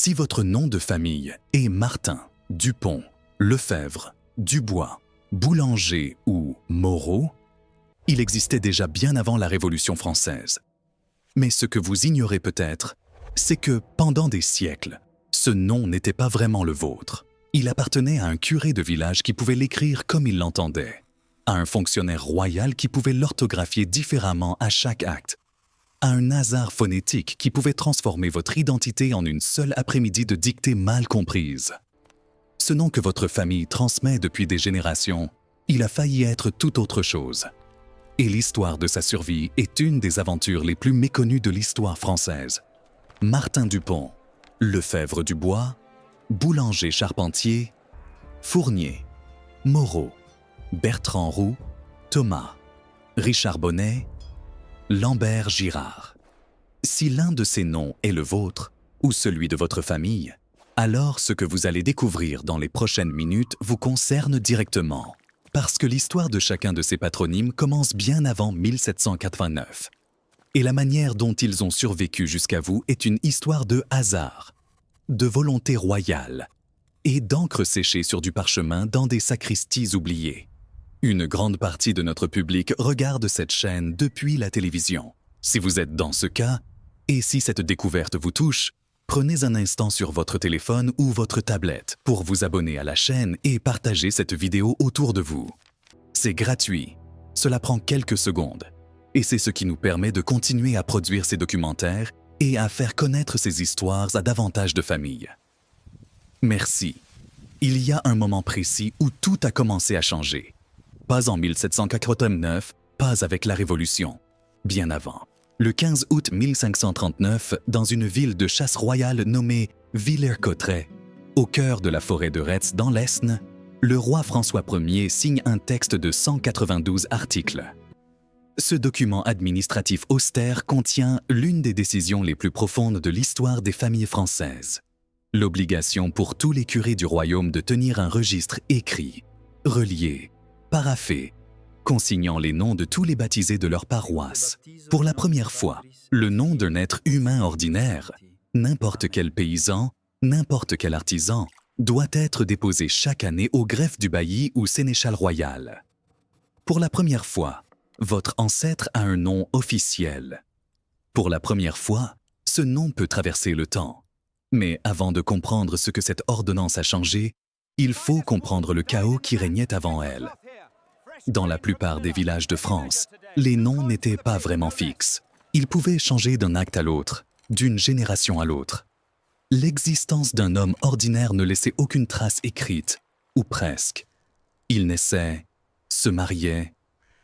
Si votre nom de famille est Martin, Dupont, Lefebvre, Dubois, Boulanger ou Moreau, il existait déjà bien avant la Révolution française. Mais ce que vous ignorez peut-être, c'est que pendant des siècles, ce nom n'était pas vraiment le vôtre. Il appartenait à un curé de village qui pouvait l'écrire comme il l'entendait, à un fonctionnaire royal qui pouvait l'orthographier différemment à chaque acte, à un hasard phonétique qui pouvait transformer votre identité en une seule après-midi de dictée mal comprise. Ce nom que votre famille transmet depuis des générations, il a failli être tout autre chose. Et l'histoire de sa survie est une des aventures les plus méconnues de l'histoire française. Martin Dupont, Lefebvre Dubois, Boulanger Charpentier, Fournier, Moreau, Bertrand Roux, Thomas, Richard Bonnet, Lambert Girard. Si l'un de ces noms est le vôtre ou celui de votre famille, alors ce que vous allez découvrir dans les prochaines minutes vous concerne directement. Parce que l'histoire de chacun de ces patronymes commence bien avant 1789. Et la manière dont ils ont survécu jusqu'à vous est une histoire de hasard, de volonté royale et d'encre séchée sur du parchemin dans des sacristies oubliées. Une grande partie de notre public regarde cette chaîne depuis la télévision. Si vous êtes dans ce cas, et si cette découverte vous touche, prenez un instant sur votre téléphone ou votre tablette pour vous abonner à la chaîne et partager cette vidéo autour de vous. C'est gratuit, cela prend quelques secondes, et c'est ce qui nous permet de continuer à produire ces documentaires et à faire connaître ces histoires à davantage de familles. Merci. Il y a un moment précis où tout a commencé à changer. Pas en 1789, pas avec la Révolution, bien avant. Le 15 août 1539, dans une ville de chasse royale nommée Villers-Cotterêts, au cœur de la forêt de Retz dans l'Aisne, le roi François Ier signe un texte de 192 articles. Ce document administratif austère contient l'une des décisions les plus profondes de l'histoire des familles françaises. L'obligation pour tous les curés du royaume de tenir un registre écrit, relié, paraphé, consignant les noms de tous les baptisés de leur paroisse. Pour la première fois, le nom d'un être humain ordinaire, n'importe quel paysan, n'importe quel artisan, doit être déposé chaque année au greffe du bailli ou sénéchal royal. Pour la première fois, votre ancêtre a un nom officiel. Pour la première fois, ce nom peut traverser le temps. Mais avant de comprendre ce que cette ordonnance a changé, il faut comprendre le chaos qui régnait avant elle. Dans la plupart des villages de France, les noms n'étaient pas vraiment fixes. Ils pouvaient changer d'un acte à l'autre, d'une génération à l'autre. L'existence d'un homme ordinaire ne laissait aucune trace écrite, ou presque. Il naissait, se mariait,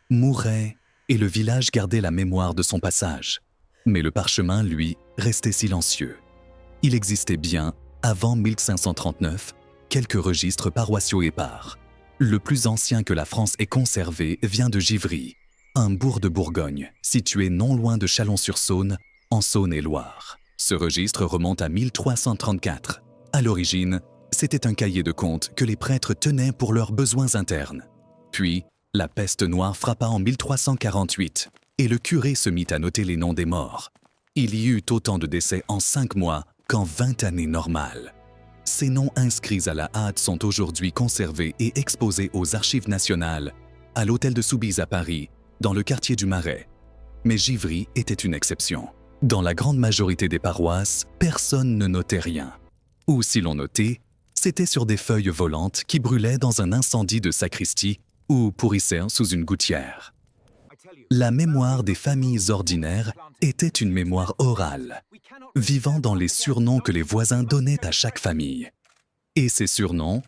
mourait, et le village gardait la mémoire de son passage. Mais le parchemin, lui, restait silencieux. Il existait bien, avant 1539, quelques registres paroissiaux épars. Le plus ancien que la France ait conservé vient de Givry, un bourg de Bourgogne, situé non loin de Chalon-sur-Saône, en Saône-et-Loire. Ce registre remonte à 1334. À l'origine, c'était un cahier de comptes que les prêtres tenaient pour leurs besoins internes. Puis, la peste noire frappa en 1348, et le curé se mit à noter les noms des morts. Il y eut autant de décès en 5 mois qu'en 20 années normales. Ces noms inscrits à la hâte sont aujourd'hui conservés et exposés aux Archives nationales, à l'hôtel de Soubise à Paris, dans le quartier du Marais. Mais Givry était une exception. Dans la grande majorité des paroisses, personne ne notait rien. Ou si l'on notait, c'était sur des feuilles volantes qui brûlaient dans un incendie de sacristie ou pourrissaient sous une gouttière. La mémoire des familles ordinaires était une mémoire orale, vivant dans les surnoms que les voisins donnaient à chaque famille. Et ces surnoms,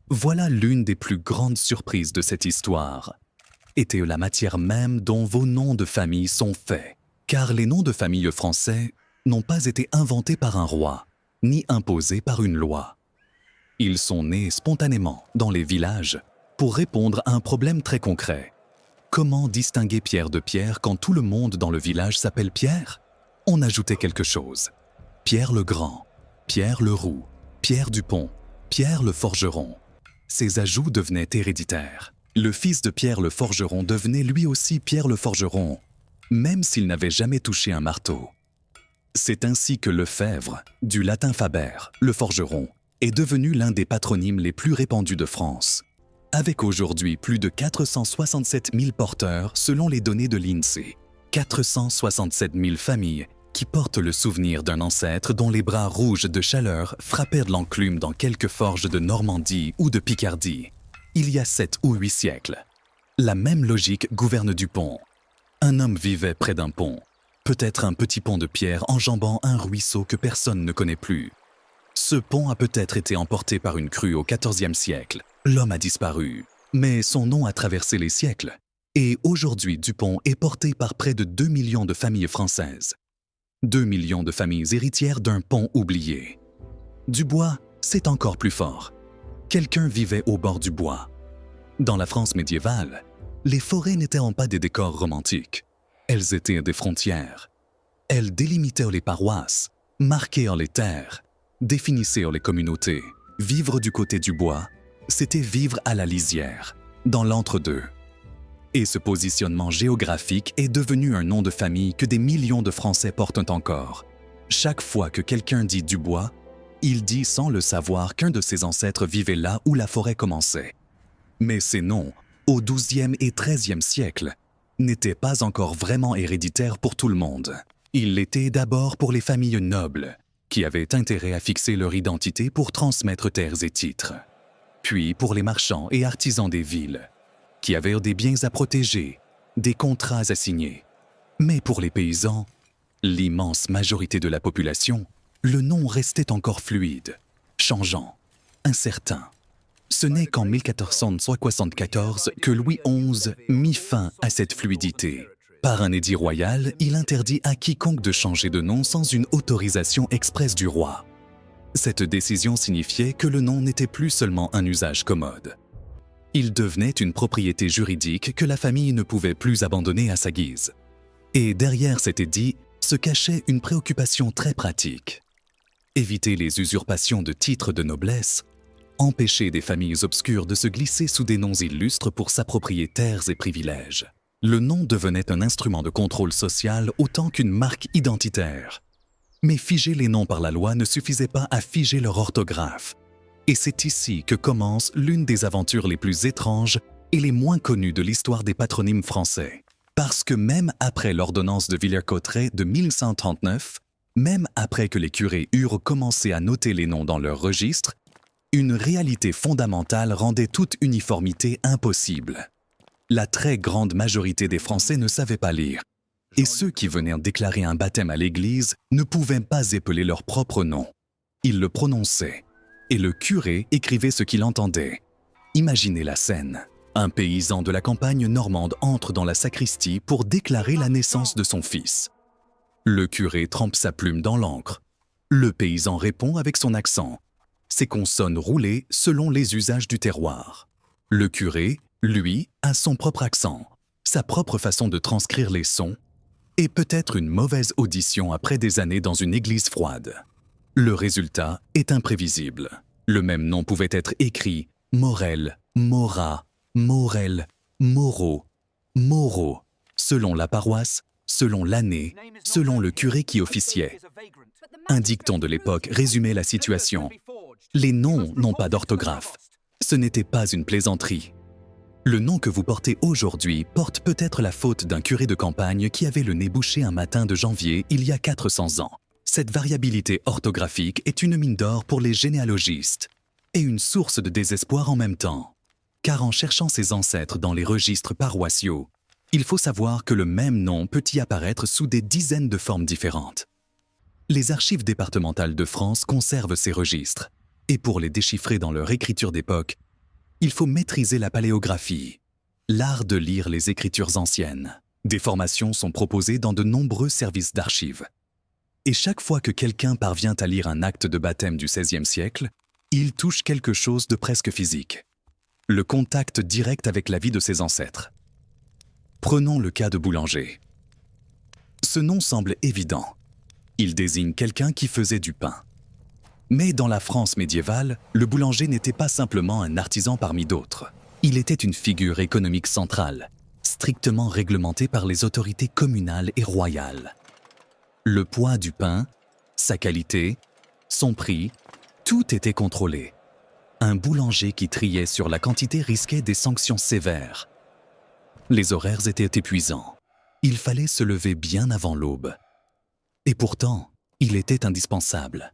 voilà l'une des plus grandes surprises de cette histoire, étaient la matière même dont vos noms de famille sont faits. Car les noms de famille français n'ont pas été inventés par un roi, ni imposés par une loi. Ils sont nés spontanément dans les villages pour répondre à un problème très concret. Comment distinguer Pierre de Pierre quand tout le monde dans le village s'appelle Pierre? On ajoutait quelque chose. Pierre le Grand, Pierre le Roux, Pierre Dupont, Pierre le Forgeron. Ces ajouts devenaient héréditaires. Le fils de Pierre le Forgeron devenait lui aussi Pierre le Forgeron, même s'il n'avait jamais touché un marteau. C'est ainsi que Lefebvre, du latin faber, le forgeron, est devenu l'un des patronymes les plus répandus de France, avec aujourd'hui plus de 467 000 porteurs selon les données de l'INSEE. 467 000 familles qui portent le souvenir d'un ancêtre dont les bras rouges de chaleur frappèrent de l'enclume dans quelques forges de Normandie ou de Picardie, il y a 7 ou 8 siècles. La même logique gouverne Dupont. Un homme vivait près d'un pont, peut-être un petit pont de pierre enjambant un ruisseau que personne ne connaît plus. Ce pont a peut-être été emporté par une crue au XIVe siècle. L'homme a disparu, mais son nom a traversé les siècles. Et aujourd'hui, Dupont est porté par près de 2 millions de familles françaises. 2 millions de familles héritières d'un pont oublié. Dubois, c'est encore plus fort. Quelqu'un vivait au bord du bois. Dans la France médiévale, les forêts n'étaient pas des décors romantiques. Elles étaient des frontières. Elles délimitaient les paroisses, marquaient les terres, définissaient les communautés. Vivre du côté du bois, c'était vivre à la lisière, dans l'entre-deux. Et ce positionnement géographique est devenu un nom de famille que des millions de Français portent encore. Chaque fois que quelqu'un dit Dubois, il dit sans le savoir qu'un de ses ancêtres vivait là où la forêt commençait. Mais ces noms, au XIIe et XIIIe siècle, n'étaient pas encore vraiment héréditaires pour tout le monde. Ils l'étaient d'abord pour les familles nobles, qui avaient intérêt à fixer leur identité pour transmettre terres et titres. Puis pour les marchands et artisans des villes, qui avaient des biens à protéger, des contrats à signer. Mais pour les paysans, l'immense majorité de la population, le nom restait encore fluide, changeant, incertain. Ce n'est qu'en 1474 que Louis XI mit fin à cette fluidité. Par un édit royal, il interdit à quiconque de changer de nom sans une autorisation expresse du roi. Cette décision signifiait que le nom n'était plus seulement un usage commode. Il devenait une propriété juridique que la famille ne pouvait plus abandonner à sa guise. Et derrière cet édit se cachait une préoccupation très pratique. Éviter les usurpations de titres de noblesse, empêcher des familles obscures de se glisser sous des noms illustres pour s'approprier terres et privilèges. Le nom devenait un instrument de contrôle social autant qu'une marque identitaire. Mais figer les noms par la loi ne suffisait pas à figer leur orthographe. Et c'est ici que commence l'une des aventures les plus étranges et les moins connues de l'histoire des patronymes français. Parce que même après l'ordonnance de Villers-Cotterêts de 1139, même après que les curés eurent commencé à noter les noms dans leurs registres, une réalité fondamentale rendait toute uniformité impossible. La très grande majorité des Français ne savaient pas lire, et ceux qui venaient déclarer un baptême à l'église ne pouvaient pas épeler leur propre nom. Ils le prononçaient, et le curé écrivait ce qu'il entendait. Imaginez la scène. Un paysan de la campagne normande entre dans la sacristie pour déclarer la naissance de son fils. Le curé trempe sa plume dans l'encre. Le paysan répond avec son accent, ses consonnes roulées selon les usages du terroir. Le curé, lui, a son propre accent, sa propre façon de transcrire les sons, et peut-être une mauvaise audition après des années dans une église froide. Le résultat est imprévisible. Le même nom pouvait être écrit Morel, Morat, Morel, Moreau, Moreau, selon la paroisse, selon l'année, selon le curé qui officiait. Un dicton de l'époque résumait la situation. Les noms n'ont pas d'orthographe. Ce n'était pas une plaisanterie. Le nom que vous portez aujourd'hui porte peut-être la faute d'un curé de campagne qui avait le nez bouché un matin de janvier il y a 400 ans. Cette variabilité orthographique est une mine d'or pour les généalogistes et une source de désespoir en même temps. Car en cherchant ses ancêtres dans les registres paroissiaux, il faut savoir que le même nom peut y apparaître sous des dizaines de formes différentes. Les archives départementales de France conservent ces registres, et pour les déchiffrer dans leur écriture d'époque, il faut maîtriser la paléographie, l'art de lire les écritures anciennes. Des formations sont proposées dans de nombreux services d'archives. Et chaque fois que quelqu'un parvient à lire un acte de baptême du XVIe siècle, il touche quelque chose de presque physique. Le contact direct avec la vie de ses ancêtres. Prenons le cas de Boulanger. Ce nom semble évident. Il désigne quelqu'un qui faisait du pain. Mais dans la France médiévale, le boulanger n'était pas simplement un artisan parmi d'autres. Il était une figure économique centrale, strictement réglementée par les autorités communales et royales. Le poids du pain, sa qualité, son prix, tout était contrôlé. Un boulanger qui triait sur la quantité risquait des sanctions sévères. Les horaires étaient épuisants. Il fallait se lever bien avant l'aube. Et pourtant, il était indispensable.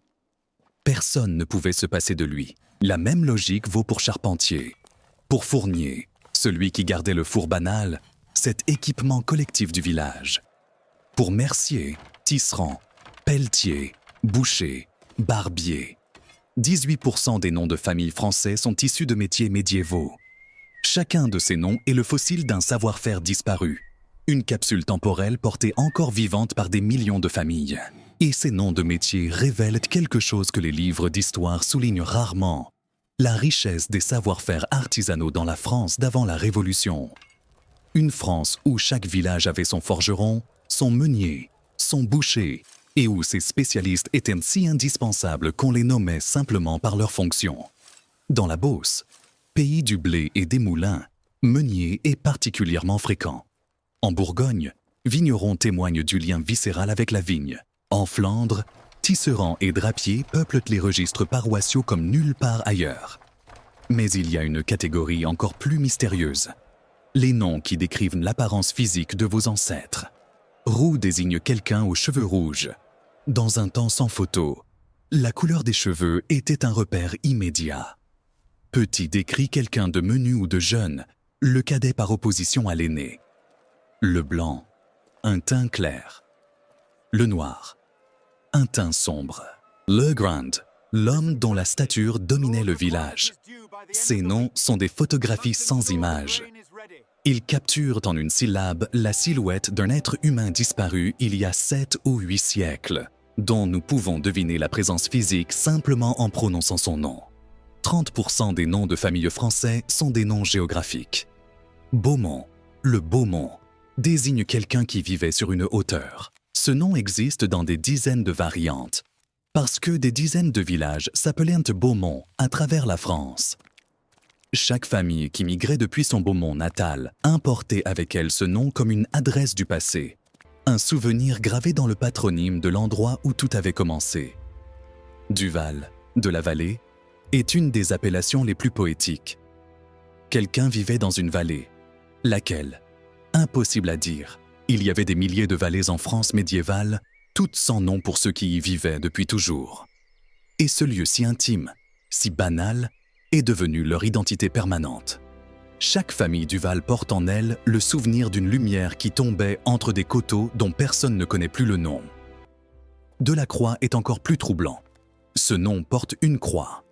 Personne ne pouvait se passer de lui. La même logique vaut pour charpentier. Pour fournier, celui qui gardait le four banal, cet équipement collectif du village. Pour mercier, tisserand, pelletier, boucher, barbier. 18% des noms de famille français sont issus de métiers médiévaux. Chacun de ces noms est le fossile d'un savoir-faire disparu. Une capsule temporelle portée encore vivante par des millions de familles. Et ces noms de métiers révèlent quelque chose que les livres d'histoire soulignent rarement. La richesse des savoir-faire artisanaux dans la France d'avant la Révolution. Une France où chaque village avait son forgeron, son meunier, son boucher, et où ces spécialistes étaient si indispensables qu'on les nommait simplement par leur fonction. Dans la Beauce, pays du blé et des moulins, meunier est particulièrement fréquent. En Bourgogne, vignerons témoignent du lien viscéral avec la vigne. En Flandre, tisserands et drapiers peuplent les registres paroissiaux comme nulle part ailleurs. Mais il y a une catégorie encore plus mystérieuse. Les noms qui décrivent l'apparence physique de vos ancêtres. Roux désigne quelqu'un aux cheveux rouges. Dans un temps sans photo, la couleur des cheveux était un repère immédiat. Petit décrit quelqu'un de menu ou de jeune, le cadet par opposition à l'aîné. Le blanc, un teint clair. Le noir, un teint sombre. Le grand, l'homme dont la stature dominait le village. Ces noms sont des photographies sans images. Ils capturent en une syllabe la silhouette d'un être humain disparu il y a 7 ou 8 siècles, dont nous pouvons deviner la présence physique simplement en prononçant son nom. 30% des noms de famille français sont des noms géographiques. Beaumont, le Beaumont, désigne quelqu'un qui vivait sur une hauteur. Ce nom existe dans des dizaines de variantes, parce que des dizaines de villages s'appelaient Beaumont à travers la France. Chaque famille qui migrait depuis son Beaumont natal importait avec elle ce nom comme une adresse du passé, un souvenir gravé dans le patronyme de l'endroit où tout avait commencé. Duval, de la vallée, est une des appellations les plus poétiques. Quelqu'un vivait dans une vallée. Laquelle? Impossible à dire. Il y avait des milliers de vallées en France médiévale, toutes sans nom pour ceux qui y vivaient depuis toujours. Et ce lieu si intime, si banal, est devenu leur identité permanente. Chaque famille du Val porte en elle le souvenir d'une lumière qui tombait entre des coteaux dont personne ne connaît plus le nom. Delacroix est encore plus troublant. Ce nom porte une croix.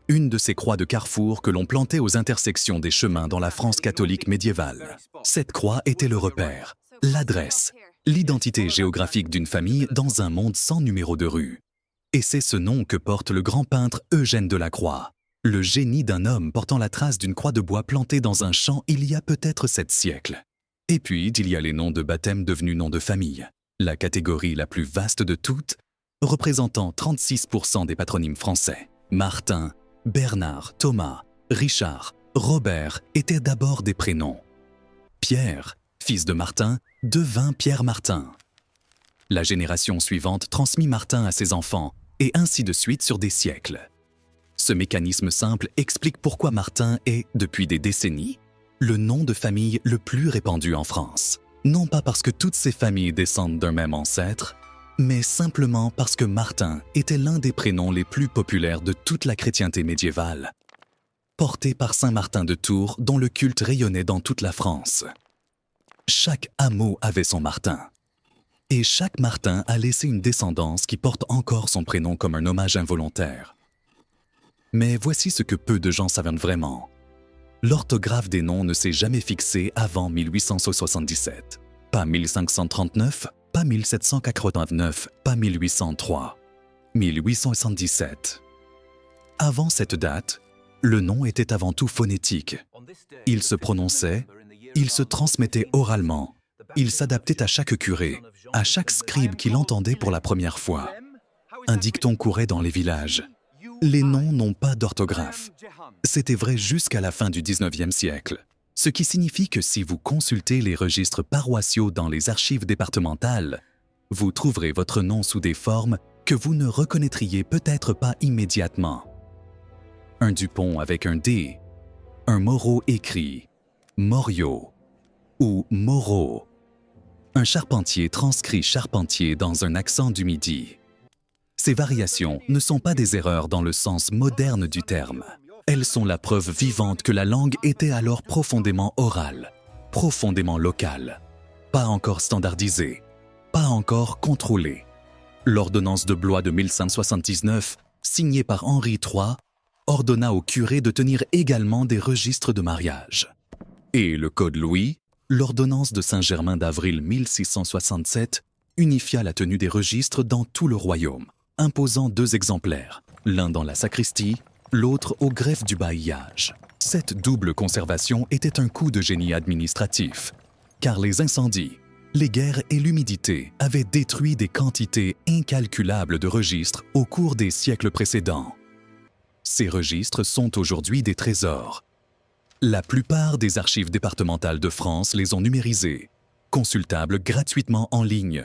Une de ces croix de carrefour que l'on plantait aux intersections des chemins dans la France catholique médiévale. Cette croix était le repère, l'adresse, l'identité géographique d'une famille dans un monde sans numéro de rue. Et c'est ce nom que porte le grand peintre Eugène Delacroix, le génie d'un homme portant la trace d'une croix de bois plantée dans un champ il y a peut-être 7 siècles. Et puis, il y a les noms de baptême devenus noms de famille, la catégorie la plus vaste de toutes, représentant 36% des patronymes français. Martin, Bernard, Thomas, Richard, Robert étaient d'abord des prénoms. Pierre, fils de Martin, devint Pierre Martin. La génération suivante transmit Martin à ses enfants, et ainsi de suite sur des siècles. Ce mécanisme simple explique pourquoi Martin est, depuis des décennies, le nom de famille le plus répandu en France. Non pas parce que toutes ces familles descendent d'un même ancêtre, mais simplement parce que Martin était l'un des prénoms les plus populaires de toute la chrétienté médiévale, porté par saint Martin de Tours dont le culte rayonnait dans toute la France. Chaque hameau avait son Martin. Et chaque Martin a laissé une descendance qui porte encore son prénom comme un hommage involontaire. Mais voici ce que peu de gens savent vraiment. L'orthographe des noms ne s'est jamais fixée avant 1877. Pas 1539, pas 1789, pas 1803. 1877. Avant cette date, le nom était avant tout phonétique. Il se prononçait, il se transmettait oralement, il s'adaptait à chaque curé, à chaque scribe qui l'entendait pour la première fois. Un dicton courait dans les villages. Les noms n'ont pas d'orthographe. C'était vrai jusqu'à la fin du XIXe siècle. Ce qui signifie que si vous consultez les registres paroissiaux dans les archives départementales, vous trouverez votre nom sous des formes que vous ne reconnaîtriez peut-être pas immédiatement. Un Dupont avec un D, un Moreau écrit Moriot ou Moreau, un Charpentier transcrit Charpentier dans un accent du Midi. Ces variations ne sont pas des erreurs dans le sens moderne du terme. Elles sont la preuve vivante que la langue était alors profondément orale, profondément locale, pas encore standardisée, pas encore contrôlée. L'ordonnance de Blois de 1579, signée par Henri III, ordonna aux curés de tenir également des registres de mariage. Et le Code Louis, l'ordonnance de Saint-Germain d'avril 1667, unifia la tenue des registres dans tout le royaume, imposant 2 exemplaires, l'un dans la sacristie, l'autre au greffe du bailliage. Cette double conservation était un coup de génie administratif, car les incendies, les guerres et l'humidité avaient détruit des quantités incalculables de registres au cours des siècles précédents. Ces registres sont aujourd'hui des trésors. La plupart des archives départementales de France les ont numérisés, consultables gratuitement en ligne.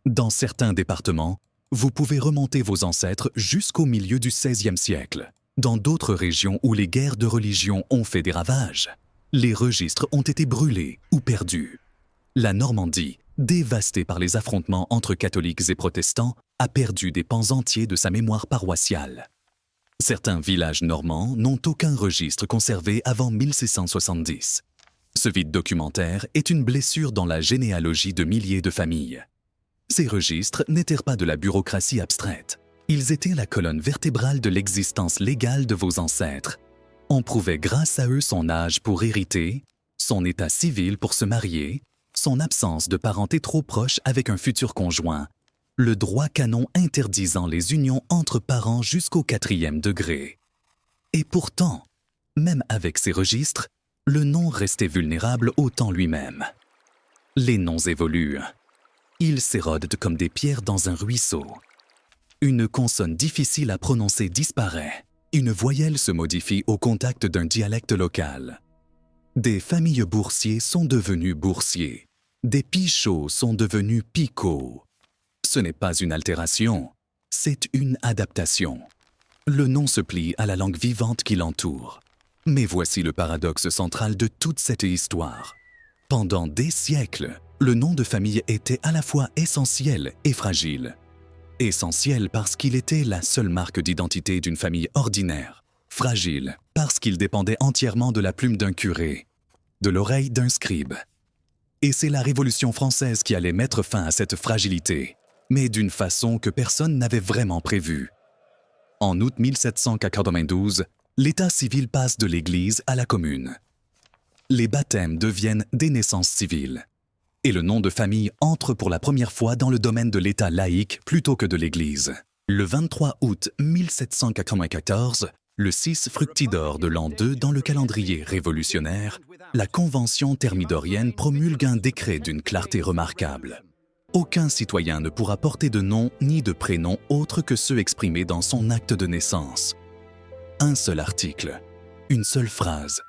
Dans certains départements, vous pouvez remonter vos ancêtres jusqu'au milieu du XVIe siècle. Dans d'autres régions où les guerres de religion ont fait des ravages, les registres ont été brûlés ou perdus. La Normandie, dévastée par les affrontements entre catholiques et protestants, a perdu des pans entiers de sa mémoire paroissiale. Certains villages normands n'ont aucun registre conservé avant 1670. Ce vide documentaire est une blessure dans la généalogie de milliers de familles. Ces registres n'étaient pas de la bureaucratie abstraite. Ils étaient la colonne vertébrale de l'existence légale de vos ancêtres. On prouvait grâce à eux son âge pour hériter, son état civil pour se marier, son absence de parenté trop proche avec un futur conjoint, le droit canon interdisant les unions entre parents jusqu'au 4e degré. Et pourtant, même avec ces registres, le nom restait vulnérable au temps lui-même. Les noms évoluent. Ils s'érodent comme des pierres dans un ruisseau. Une consonne difficile à prononcer disparaît. Une voyelle se modifie au contact d'un dialecte local. Des familles boursiers sont devenus boursiers. Des pichots sont devenus picots. Ce n'est pas une altération, c'est une adaptation. Le nom se plie à la langue vivante qui l'entoure. Mais voici le paradoxe central de toute cette histoire. Pendant des siècles, le nom de famille était à la fois essentiel et fragile. Essentiel parce qu'il était la seule marque d'identité d'une famille ordinaire. Fragile parce qu'il dépendait entièrement de la plume d'un curé, de l'oreille d'un scribe. Et c'est la Révolution française qui allait mettre fin à cette fragilité, mais d'une façon que personne n'avait vraiment prévue. En août 1792, l'état civil passe de l'Église à la commune. Les baptêmes deviennent des naissances civiles. Et le nom de famille entre pour la première fois dans le domaine de l'État laïque plutôt que de l'Église. Le 23 août 1794, le 6 fructidor de l'an 2 dans le calendrier révolutionnaire, la Convention thermidorienne promulgue un décret d'une clarté remarquable. Aucun citoyen ne pourra porter de nom ni de prénom autres que ceux exprimés dans son acte de naissance. Un seul article, une seule phrase.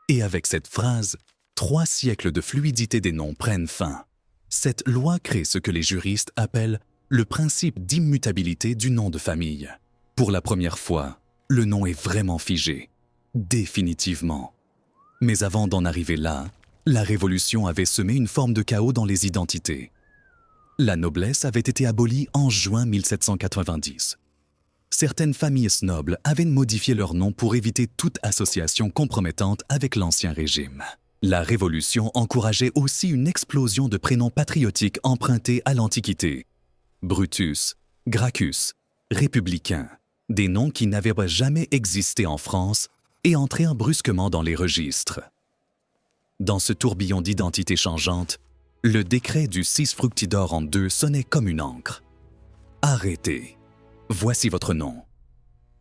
Et avec cette phrase, 3 siècles de fluidité des noms prennent fin. Cette loi crée ce que les juristes appellent le principe d'immutabilité du nom de famille. Pour la première fois, le nom est vraiment figé, définitivement. Mais avant d'en arriver là, la Révolution avait semé une forme de chaos dans les identités. La noblesse avait été abolie en juin 1790. Certaines familles nobles avaient modifié leur nom pour éviter toute association compromettante avec l'Ancien Régime. La Révolution encourageait aussi une explosion de prénoms patriotiques empruntés à l'Antiquité. Brutus, Gracchus, Républicain, des noms qui n'avaient jamais existé en France et entrèrent brusquement dans les registres. Dans ce tourbillon d'identités changeantes, le décret du 6 fructidor en 2 sonnait comme une ancre. Arrêtez. Voici votre nom.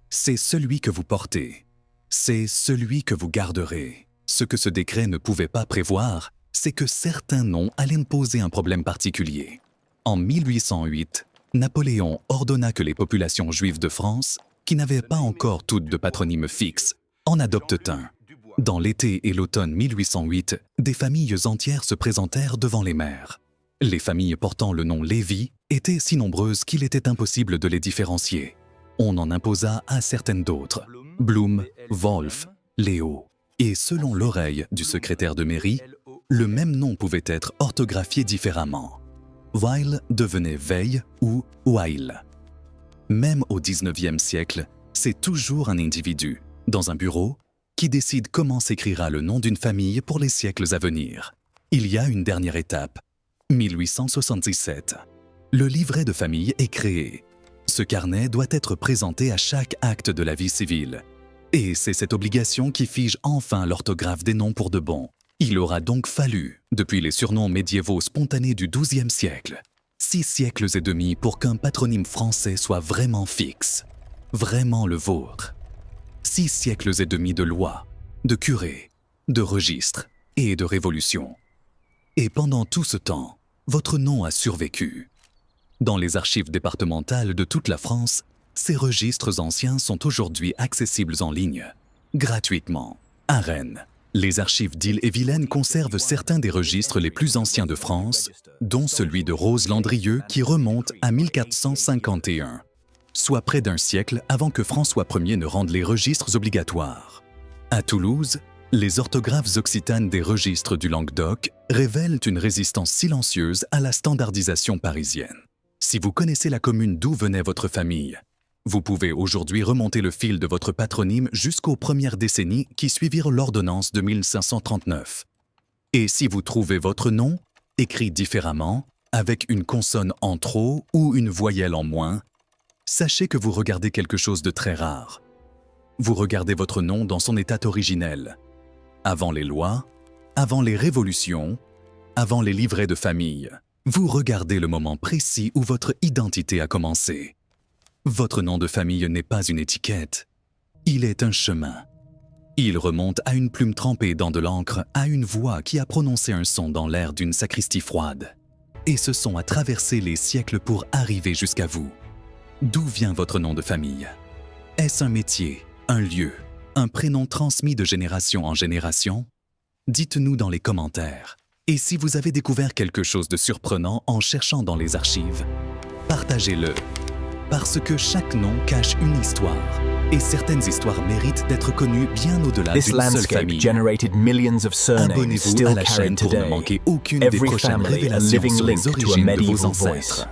C'est celui que vous portez. C'est celui que vous garderez. Ce que ce décret ne pouvait pas prévoir, c'est que certains noms allaient me poser un problème particulier. En 1808, Napoléon ordonna que les populations juives de France, qui n'avaient pas encore toutes de patronyme fixe, en adoptent un. Dans l'été et l'automne 1808, des familles entières se présentèrent devant les maires. Les familles portant le nom Lévy étaient si nombreuses qu'il était impossible de les différencier. On en imposa à certaines d'autres, Blum, Wolf, Léo. Et selon l'oreille du secrétaire de mairie, le même nom pouvait être orthographié différemment. Weil devenait Veil ou Weil. Même au XIXe siècle, c'est toujours un individu, dans un bureau, qui décide comment s'écrira le nom d'une famille pour les siècles à venir. Il y a une dernière étape, 1877. Le livret de famille est créé. Ce carnet doit être présenté à chaque acte de la vie civile. Et c'est cette obligation qui fige enfin l'orthographe des noms pour de bon. Il aura donc fallu, depuis les surnoms médiévaux spontanés du XIIe siècle, 6 siècles et demi pour qu'un patronyme français soit vraiment fixe, vraiment le vôtre. 6 siècles et demi de lois, de curés, de registres et de révolutions. Et pendant tout ce temps, votre nom a survécu. Dans les archives départementales de toute la France, ces registres anciens sont aujourd'hui accessibles en ligne, gratuitement. À Rennes, les archives d'Ille-et-Vilaine conservent certains des registres les plus anciens de France, dont celui de Rose Landrieux qui remonte à 1451, soit près d'un siècle avant que François Ier ne rende les registres obligatoires. À Toulouse, les orthographes occitanes des registres du Languedoc révèlent une résistance silencieuse à la standardisation parisienne. Si vous connaissez la commune d'où venait votre famille, vous pouvez aujourd'hui remonter le fil de votre patronyme jusqu'aux premières décennies qui suivirent l'ordonnance de 1539. Et si vous trouvez votre nom, écrit différemment, avec une consonne en trop ou une voyelle en moins, sachez que vous regardez quelque chose de très rare. Vous regardez votre nom dans son état originel, avant les lois, avant les révolutions, avant les livrets de famille. Vous regardez le moment précis où votre identité a commencé. Votre nom de famille n'est pas une étiquette, il est un chemin. Il remonte à une plume trempée dans de l'encre, à une voix qui a prononcé un son dans l'air d'une sacristie froide. Et ce son a traversé les siècles pour arriver jusqu'à vous. D'où vient votre nom de famille? Est-ce un métier, un lieu, un prénom transmis de génération en génération? Dites-nous dans les commentaires. Et si vous avez découvert quelque chose de surprenant en cherchant dans les archives, partagez-le. Parce que chaque nom cache une histoire, et certaines histoires méritent d'être connues bien au-delà d'une seule famille. Abonnez-vous à la chaîne pour ne manquer aucune des prochaines révélations sur les origines de vos ancêtres.